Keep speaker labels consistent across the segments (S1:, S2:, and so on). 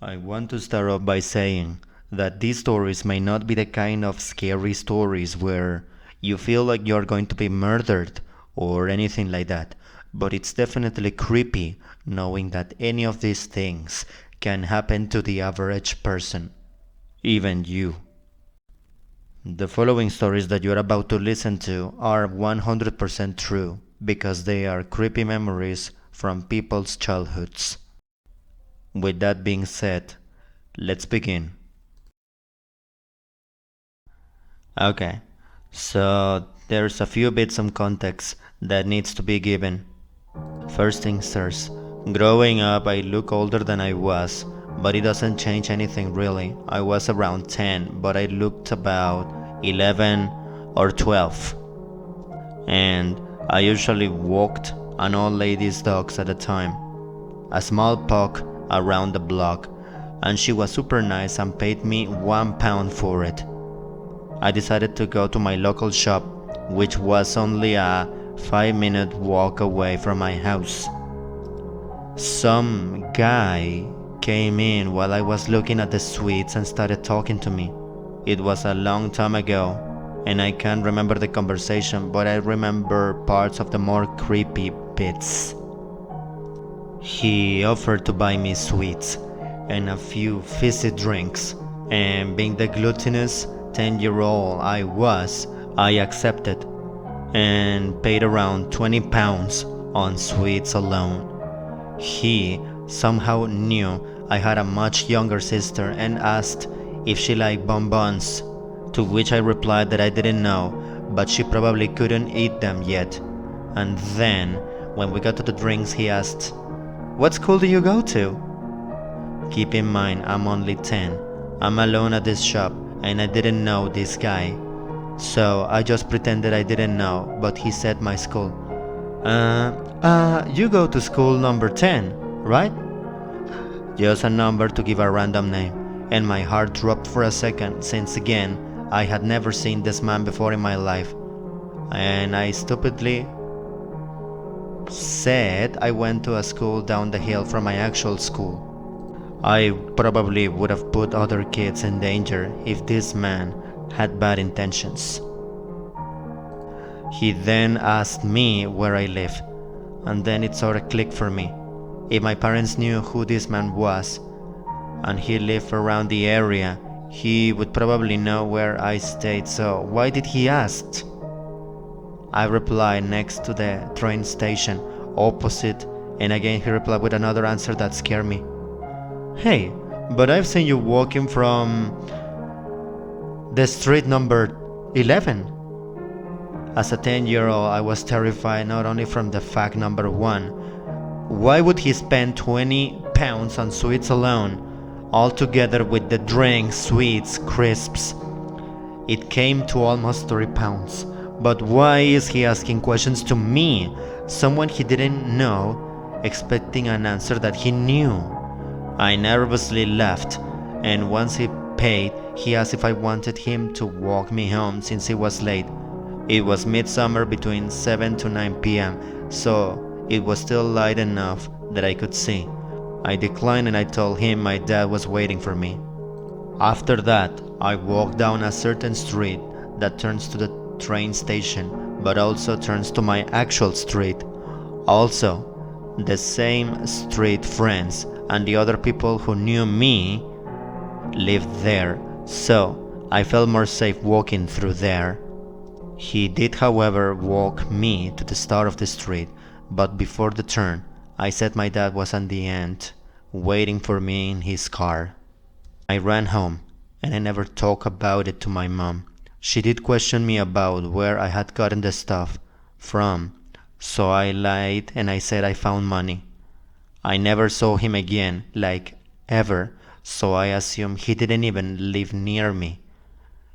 S1: I want to start off by saying that these stories may not be the kind of scary stories where you feel like you're going to be murdered or anything like that, but it's definitely creepy knowing that any of these things can happen to the average person, even you. The following stories that you're about to listen to are 100% true because they are creepy memories from people's childhoods. With that being said, let's begin. Okay, so there's a few bits of context that needs to be given. First things first, growing up I look older than I was, but it doesn't change anything really. I was around 10, but I looked about 11 or 12. And I usually walked an old lady's dogs at a time, a small pug around the block, and she was super nice and paid me £1 for it. I decided to go to my local shop, which was only a 5-minute walk away from my house. Some guy came in while I was looking at the sweets and started talking to me. It was a long time ago, and I can't remember the conversation, but I remember parts of the more creepy bits. He offered to buy me sweets and a few fizzy drinks, and being the gluttonous 10-year-old I was, I accepted and paid around £20 on sweets alone. He somehow knew I had a much younger sister and asked if she liked bonbons, to which I replied that I didn't know, but she probably couldn't eat them yet. And then, when we got to the drinks, he asked, "What school do you go to?" Keep in mind, I'm only 10. I'm alone at this shop, and I didn't know this guy. So I just pretended I didn't know, but he said my school. You go to school number 10, right? Just a number to give a random name, and my heart dropped for a second since again, I had never seen this man before in my life. And I stupidly said I went to a school down the hill from my actual school. I probably would have put other kids in danger if this man had bad intentions. He then asked me where I live, and then it sort of clicked for me. If my parents knew who this man was, and he lived around the area, he would probably know where I stayed, so why did he ask? I replied next to the train station, opposite, and again he replied with another answer that scared me. "Hey, but I've seen you walking from the street number 11. As a 10-year-old, I was terrified not only from the fact number 1, why would he spend £20 on sweets alone, all together with the drinks, sweets, crisps? It came to almost £30. But why is he asking questions to me, someone he didn't know, expecting an answer that he knew? I nervously left, and once he paid, he asked if I wanted him to walk me home since it was late. It was midsummer between 7 to 9 p.m., so it was still light enough that I could see. I declined and I told him my dad was waiting for me. After that, I walked down a certain street that turns to the train station, but also turns to my actual street. Also, the same street friends and the other people who knew me lived there, so I felt more safe walking through there. He did, however, walk me to the start of the street, but before the turn, I said my dad was at the end, waiting for me in his car. I ran home, and I never talked about it to my mom. She did question me about where I had gotten the stuff from, so I lied and I said I found money. I never saw him again, like ever, so I assume he didn't even live near me.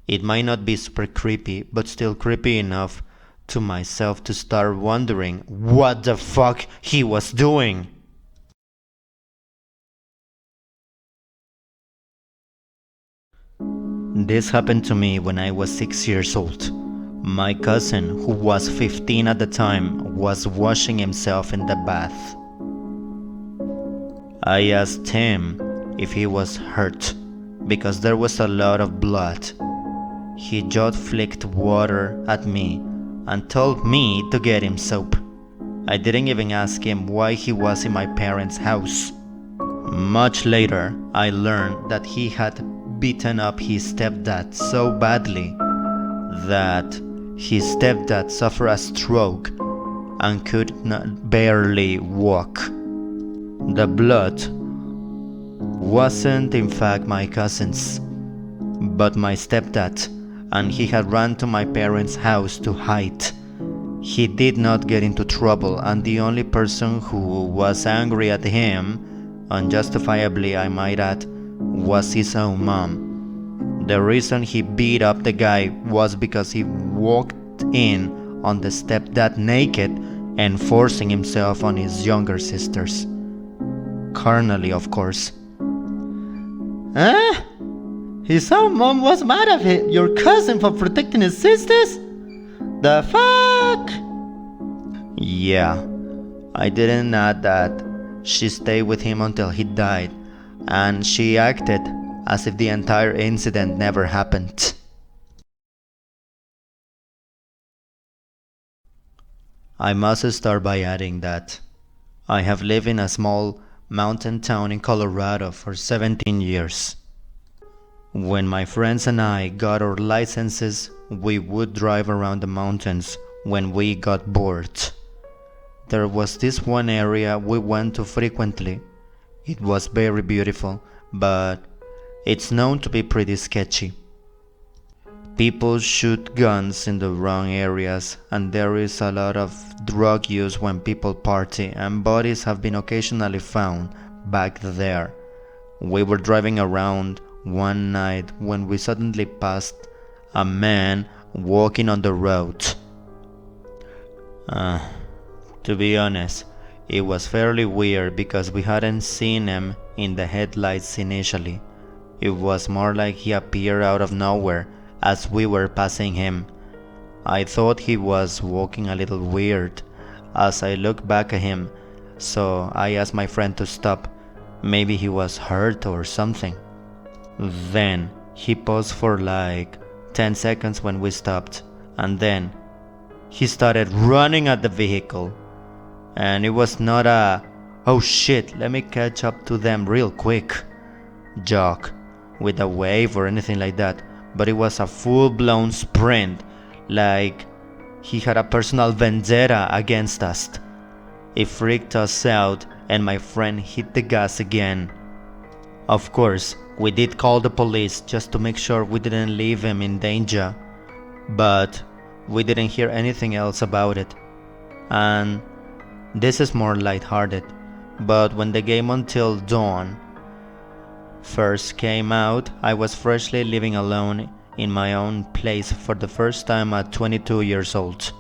S1: It might not be super creepy, but still creepy enough to myself to start wondering what the fuck he was doing. This happened to me when I was 6 years old. My cousin, who was 15 at the time, was washing himself in the bath. I asked him if he was hurt, because there was a lot of blood. He just flicked water at me and told me to get him soap. I didn't even ask him why he was in my parents' house. Much later, I learned that he had beaten up his stepdad so badly that his stepdad suffered a stroke and could barely walk. The blood wasn't in fact my cousin's, but my stepdad, and he had run to my parents' house to hide. He did not get into trouble, and the only person who was angry at him, unjustifiably I might add, was his own mom. The reason he beat up the guy was because he walked in on the stepdad naked and forcing himself on his younger sisters. Carnally, of course. Huh? His own mom was mad at your cousin for protecting his sisters? The fuck? Yeah, I didn't add that she stayed with him until he died, and she acted as if the entire incident never happened. I must start by adding that I have lived in a small mountain town in Colorado for 17 years. When my friends and I got our licenses, we would drive around the mountains when we got bored. There was this one area we went to frequently. It was very beautiful, but it's known to be pretty sketchy. People shoot guns in the wrong areas, and there is a lot of drug use when people party, and bodies have been occasionally found back there. We were driving around one night when we suddenly passed a man walking on the road. To be honest, it was fairly weird because we hadn't seen him in the headlights initially. It was more like he appeared out of nowhere as we were passing him. I thought he was walking a little weird as I looked back at him, so I asked my friend to stop. Maybe he was hurt or something. Then he paused for like 10 seconds when we stopped, and then he started running at the vehicle. And it was not a, oh shit, let me catch up to them real quick jog with a wave or anything like that, but it was a full-blown sprint, like he had a personal vendetta against us. It freaked us out, and my friend hit the gas again. Of course, we did call the police just to make sure we didn't leave him in danger, but we didn't hear anything else about it. And this is more lighthearted, but when the game Until Dawn first came out, I was freshly living alone in my own place for the first time at 22 years old,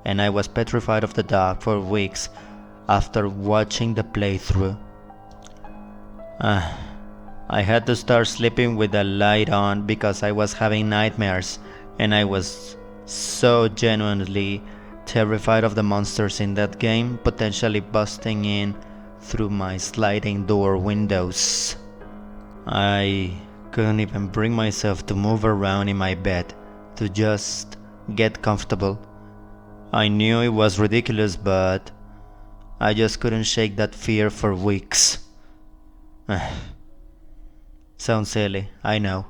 S1: and I was petrified of the dark for weeks after watching the playthrough. I had to start sleeping with the light on because I was having nightmares, and I was so genuinely terrified of the monsters in that game potentially busting in through my sliding door windows. I couldn't even bring myself to move around in my bed to just get comfortable. I knew it was ridiculous, but I just couldn't shake that fear for weeks. Sounds silly, I know.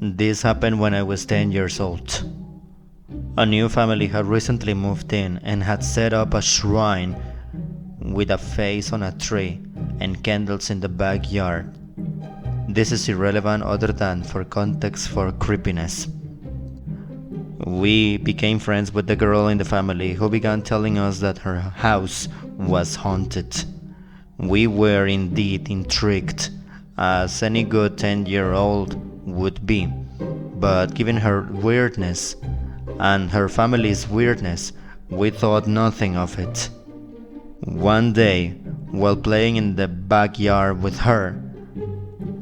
S1: This happened when I was 10 years old. A new family had recently moved in and had set up a shrine with a face on a tree and candles in the backyard. This is irrelevant other than for context for creepiness. We became friends with the girl in the family who began telling us that her house was haunted. We were indeed intrigued, as any good 10-year-old would be, but given her weirdness and her family's weirdness, we thought nothing of it. One day, while playing in the backyard with her,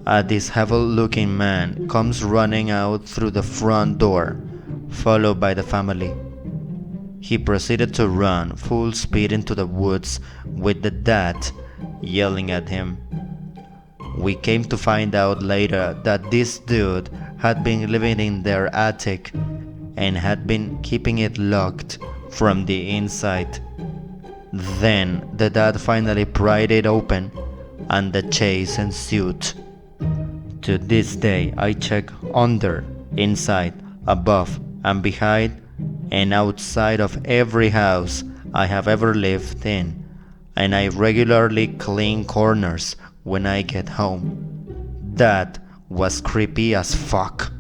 S1: a disheveled-looking man comes running out through the front door, followed by the family. he proceeded to run full speed into the woods with the dad yelling at him. We came to find out later that this dude had been living in their attic and had been keeping it locked from the inside. Then the dad finally pried it open and the chase ensued. To this day I check under, inside, above and behind and outside of every house I have ever lived in, and I regularly clean corners when I get home. That was creepy as fuck.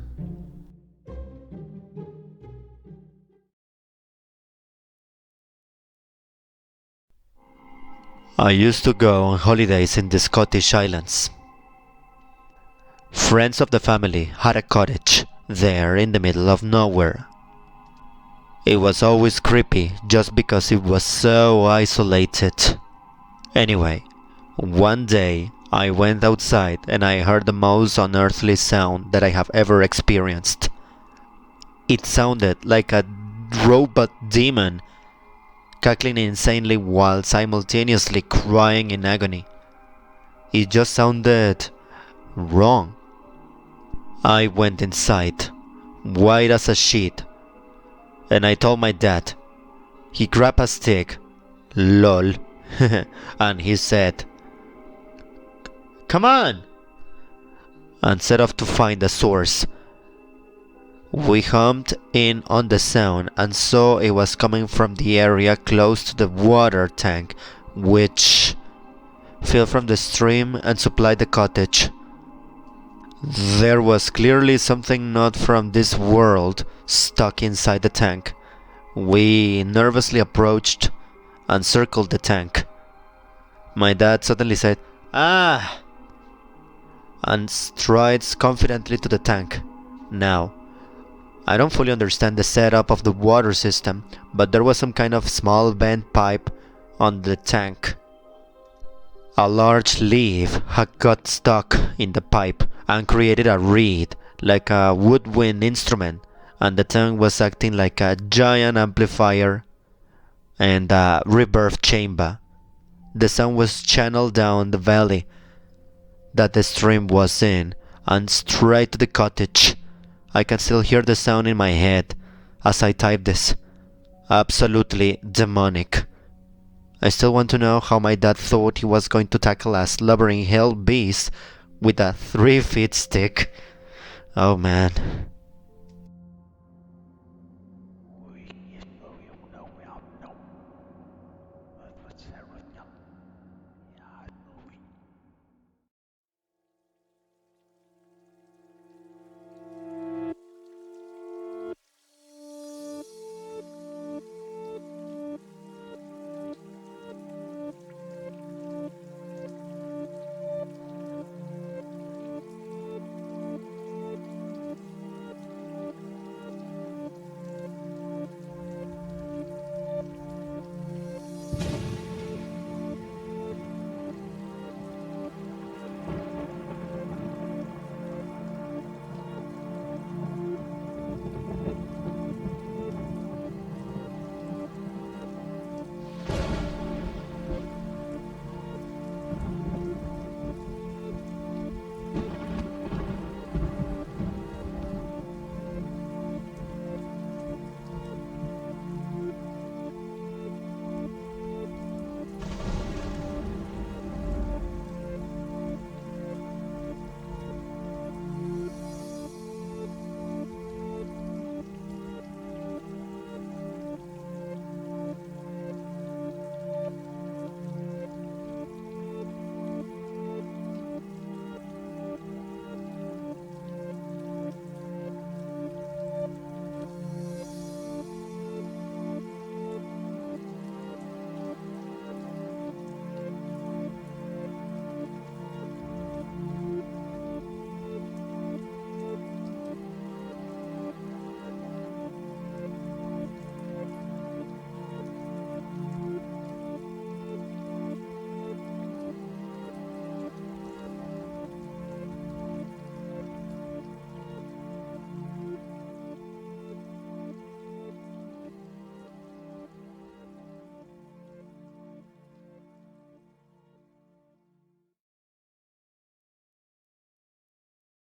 S1: I used to go on holidays in the Scottish Islands. Friends of the family had a cottage there in the middle of nowhere. It was always creepy just because it was so isolated. Anyway, one day I went outside and I heard the most unearthly sound that I have ever experienced. It sounded like a robot demon cackling insanely while simultaneously crying in agony. It just sounded wrong. I went inside, white as a sheet, and I told my dad. He grabbed a stick, lol, and he said, "Come on!" and set off to find the source. We homed in on the sound and saw it was coming from the area close to the water tank, which filled from the stream and supplied the cottage. There was clearly something not from this world stuck inside the tank. We nervously approached and circled the tank. My dad suddenly said, "Ah!" and strides confidently to the tank. Now, I don't fully understand the setup of the water system, but there was some kind of small bent pipe on the tank. A large leaf had got stuck in the pipe and created a reed like a woodwind instrument, and the tank was acting like a giant amplifier and a reverb chamber. The sound was channeled down the valley that the stream was in and straight to the cottage. I can still hear the sound in my head as I type this. Absolutely demonic. I still want to know how my dad thought he was going to tackle a slobbering hell beast with a 3-foot stick. Oh man.